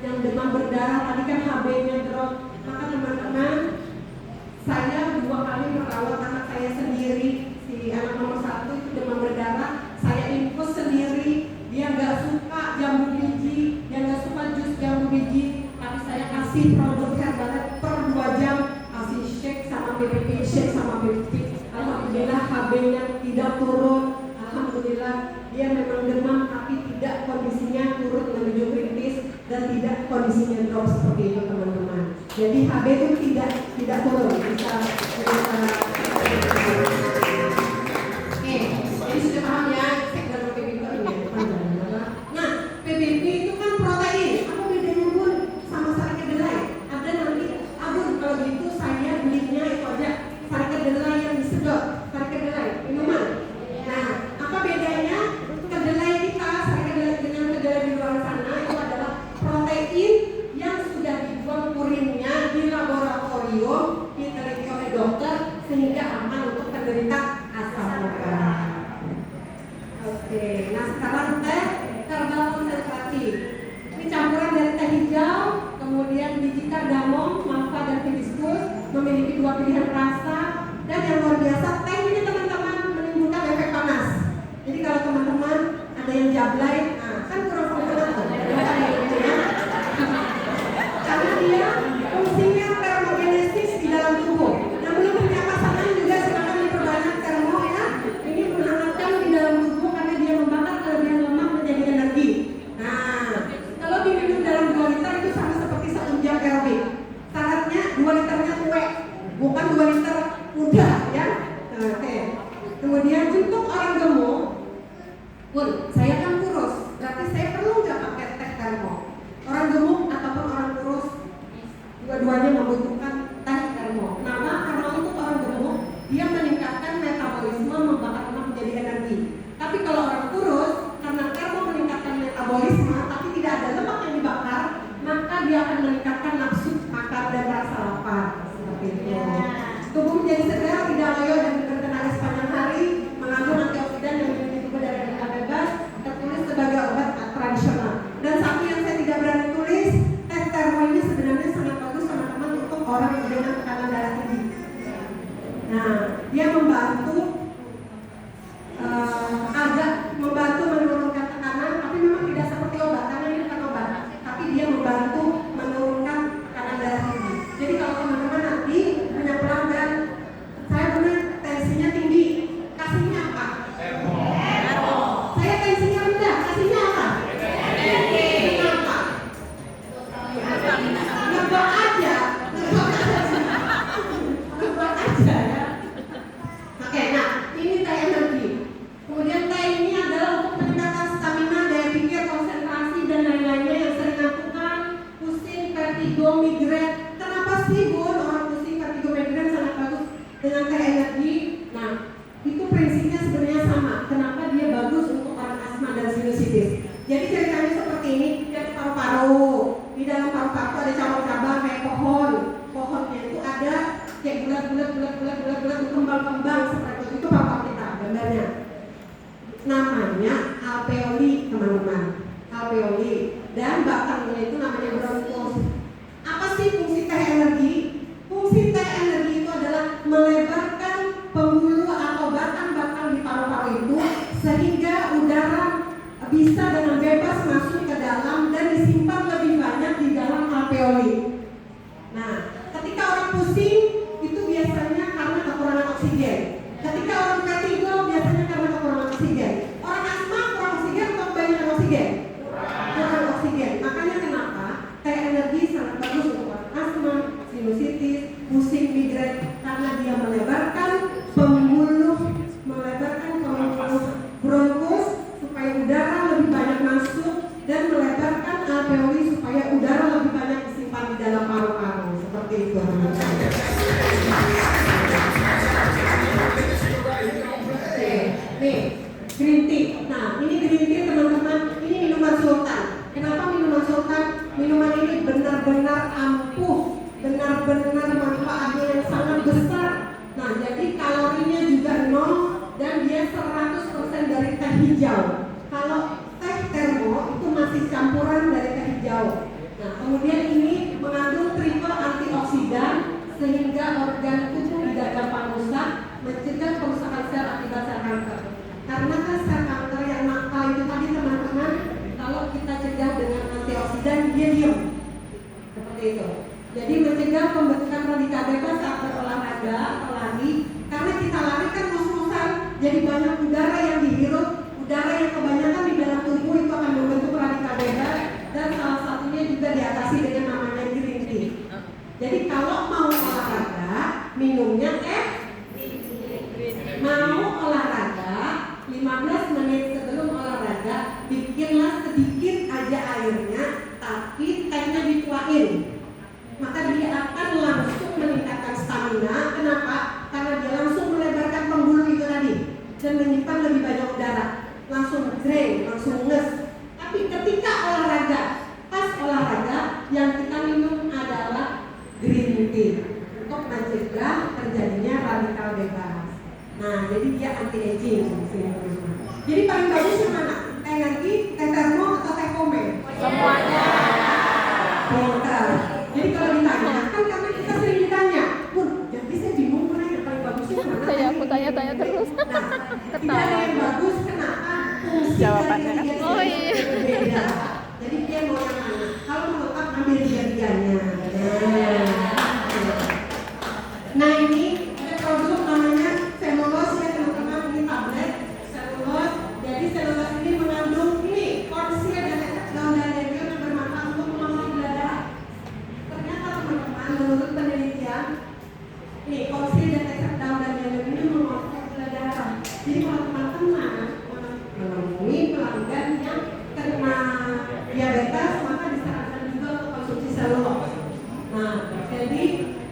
yang demam berdarah, tadi kan HB-nya drop. Maka teman-teman, saya 2 kali merawat anak saya sendiri. Si anak nomor 1 itu demam berdarah, saya infus sendiri. Dia nggak suka jambu biji, dia nggak suka jus jambu biji, tapi saya kasih produk Herbalet per 2 jam, kasih shake sama BBP, shake sama BBP. Alhamdulillah HB-nya tidak turun. Alhamdulillah dia memang demam tapi tidak kondisinya turun menuju kritis dan tidak kondisinya drop seperti itu teman-teman. Jadi HB itu tidak turun, bisa. Oke, jadi sudah paham ya segmen PBB ini. Nah, PBB itu kan protein. Apa bedanya Bun sama sari kedelai? Ada nanti, Bun kalau gitu saya belinya itu aja sari kedelai yang disedot, sari kedelai minuman. Nah, apa bedanya kedelai kita, sari kedelai dengan kedelai di luar sana itu adalah protein yang sudah dibuang purinnya di laboratorium, diteliti oleh dokter sehingga aman untuk penderita asam urat. Oke, nah sekarang teh herbal konsentrasi. Ini campuran dari teh hijau, kemudian biji kardamom, malva dan hibiscus, memiliki 2 pilihan rasa dan yang luar biasa teh ini teman-teman menimbulkan efek panas. Jadi kalau teman-teman ada yang jablay, nah kan kurang panas tuh, karena dia fungsinya termogenesis di dalam tubuh. Yang belum punya pasangan juga silakan diperbanyak termo ya. Ini menghangatkan di dalam tubuh karena dia membakar kelebihan lemak menjadi energi. Nah, kalau diminum dalam 2 liter itu sama seperti 1 jam aerobik. Syaratnya 2 liternya tuwek, bukan 2 liter muda ya. Nah, oke. Kemudian untuk orang gemuk, Bun, saya kan kurus, berarti saya perlu nggak pakai teh termo? Orang gemuk ataupun orang kurus, dua-duanya membutuhkan teh termo. Kenapa? Karena untuk orang gemuk, dia meningkatkan metabolisme, membakar lemak menjadi energi. Tapi kalau orang kurus, karena termo meningkatkan metabolisme, tapi tidak ada lemak yang dibakar, maka dia akan meningkatkan nafsu makan dan rasa lapar. Seperti itu. Tubuh menjadi segar, tidak loyo dan bertenaga sepanjang hari, mengandung antioksidan yang melindungi tubuh dari radikal bebas, tertulis sebagai obat tradisional. Dan satu yang saya tidak berani tulis, teh termo ini sebenarnya sangat bagus teman-teman untuk orang dengan tekanan darah tinggi. Nah, dia membantu agak membantu menurunkan tekanan, tapi memang tidak seperti obat karena ini bukan obat, tapi dia membantu menurunkan tekanan darah tinggi. Jadi kalau teman-teman nanti punya pelanggan, saya benar tensinya tinggi, kasihnya apa? Saya tensinya rendah, kasihnya apa? Kenapa? Ngebak aja ya. Oke, nah ini teh energi. Kemudian teh ini adalah untuk meningkatkan stamina, daya pikir, konsentrasi dan lain-lainnya yang sering lakukan pusing, vertigo, migrain. Kenapa sih Bun orang pusing, vertigo, migrain sangat bagus dengan teh energi? Nah, itu prinsipnya sebenarnya sama. Kenapa dia bagus untuk orang asma dan sinusitis? Jadi ceritanya seperti ini, dia paru-paru. Di dalam paru-paru ada cabang-cabang kayak pohon. Pohonnya itu ada kayak bulat-bulat kembang-kembang seperti itu paru-paru kita gambarnya. Namanya alveoli teman-teman, alveoli, dan batangnya itu namanya bronchus. Apa sih fungsi teh energi? Fungsi teh energi itu adalah melebarkan pembuluh atau batang-batang di paru-paru itu sehingga udara bisa dengan bebas masuk ke dalam dan disimpan lebih banyak di dalam alveoli. Nah, ketika orang pusing itu biasanya karena kekurangan oksigen. Ketika orang vertigo biasanya karena kekurangan oksigen. Orang asma kurang oksigen atau kebanyakan oksigen? Kurang oksigen. Makanya kenapa teh seperti itu. Jadi mencegah pembentukan radikal bebas saat berolahraga atau lari, karena kita lari kan ngos-ngosan, jadi banyak udara yang dihirup, udara yang kebanyakan di dalam tubuh itu akan membentuk radikal bebas, dan salah satunya juga diatasi dengan namanya green tea. Jadi kalau mau olahraga, minumnya mau olahraga 15 menit sebelum olahraga bikinlah sedikit aja airnya, tapi tehnya dituain, maka dia akan langsung meningkatkan stamina. Kenapa? Karena dia langsung melebarkan pembuluh itu tadi dan menyimpan lebih banyak udara, langsung drain, langsung nges. Tapi ketika olahraga, pas olahraga yang kita minum adalah green tea untuk mencegah terjadinya radikal bebas. Nah, jadi dia anti aging. Jadi paling bagus yang mana? Teh energi, teh termo, atau teh komen? Semuanya. Pintar. Jadi kalau ditanya, kan karena kita sering ditanya, Bun, jadi saya bingung mana yang paling bagusnya mana? Saya aku tanya-tanya terus. Nah, tidak ada yang bagus, kenapa? Fungsi Jawabannya. dari dia Oh iya. berbeda. Jadi dia mau yang mana? Kalau mau lengkap ambil tiga-tiganya. Nah ini ada produk namanya selulose ya teman-teman, ini tablet selulose. Jadi selulose ini mengandung ini korsia dan efek daun dandelion yang bermanfaat untuk menolong gula darah. Ternyata teman-teman menurut penelitian ini korsia dan efek daun dandelion ini mengontrol gula darah. Jadi kalau teman-teman menemui pelanggan yang kena diabetes, maka disarankan juga untuk konsumsi selulose. Nah, jadi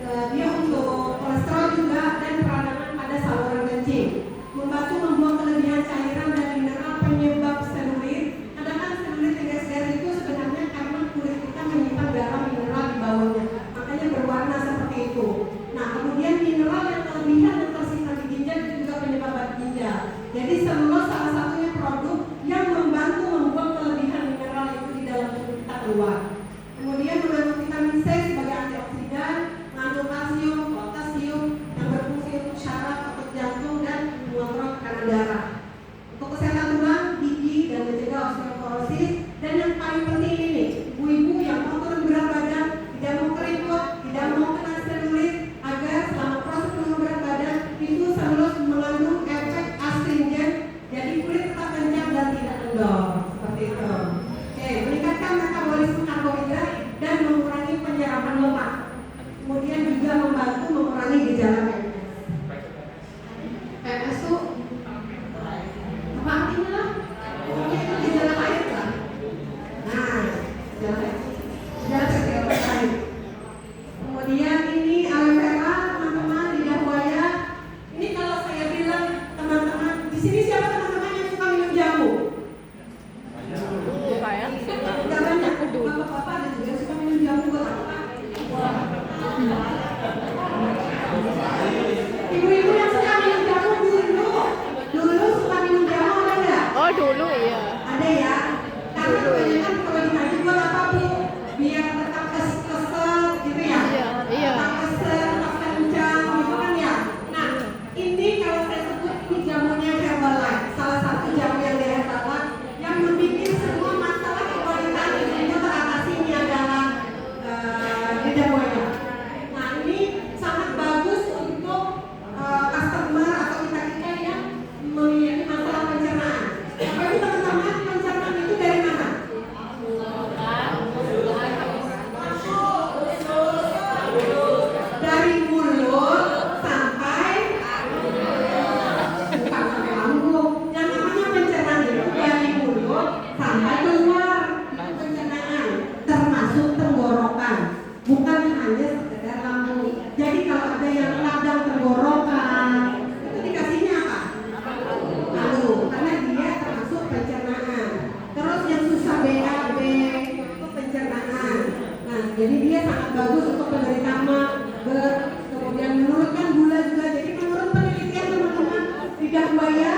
dia untuk kolesterol juga dan peradangan pada saluran kencing, membantu membuang kelebihan cairan dan mineral penyebab selulit. Kadang selulit yang itu sebenarnya karena kulit kita menyimpan garam mineral di bawahnya, makanya berwarna seperti itu. Nah, kemudian mineral yang kelebihan yang tersimpan di ginjal itu juga penyebab batu ginjal. Jadi selulose salah satunya produk yang membantu membuang kelebihan mineral itu di dalam tubuh kita keluar. Kemudian mengandung vitamin C sebagai antioksidan, mengandung kalsium, potasium yang berfungsi untuk syaraf, otot jantung dan mengontrol tekanan darah. Untuk kesehatan tulang, gigi dan mencegah osteoporosis. Dan yang paling penting ini, ibu-ibu yang mau turun berat badan, tidak mau keriput, tidak mau kena selulit, agar selama proses turun berat badan itu selulose mengandung efek astringent, jadi kulit tetap kencang dan tidak kendor. Seperti itu. Oke, meningkatkan metabolisme karbohidrat dan mengurangi penyerapan lemak. Kemudian juga membantu mengurangi gejala PMS. PMS itu apa artinya lah? Pokoknya itu gejala haid lah. Nah, gejala haid. Gejala haid. Kemudian ini aloe vera, teman-teman, lidah buaya. Ini kalau saya bilang teman-teman, di sini siapa teman-teman yang suka minum jamu? Suka ya? Gak banyak. Bapak-bapak ada juga yang suka minum jamu buat apa? Ibu-ibu yang suka minum jamu dulu suka minum jamu ada nggak? Oh dulu iya. Ada ya. Karena kebanyakan kalau ditanya buat apa Bu? Biar tetap kesel gitu ya. Iya. Tetap kesel, tetap kencang gitu kan ya. Nah ini kalau saya sebut ini jamunya Herbalife, salah satu jamu yang dari Herbalife yang membuat semua masalah kekualitan itu teratasi. Ini adalah lidah buaya. Nah ini sangat bagus untuk customer atau kita yang memiliki masalah pencernaan. Tapi teman-teman, pencernaan itu dari mana? Dari mulut sampai bukan sampai lambung. Yang namanya pencernaan itu dari mulut sampai keluar. Pencernaan termasuk tenggorokan, bukan hanya sekedar lambung. Jadi kalau ada yang radang tenggorokan, itu dikasihnya apa? Lalu, karena dia termasuk pencernaan. Terus yang susah BAB itu pencernaan. Nah, jadi dia sangat bagus untuk penderita mah, kemudian menurunkan gula juga. Jadi menurut penelitian teman-teman, lidah buaya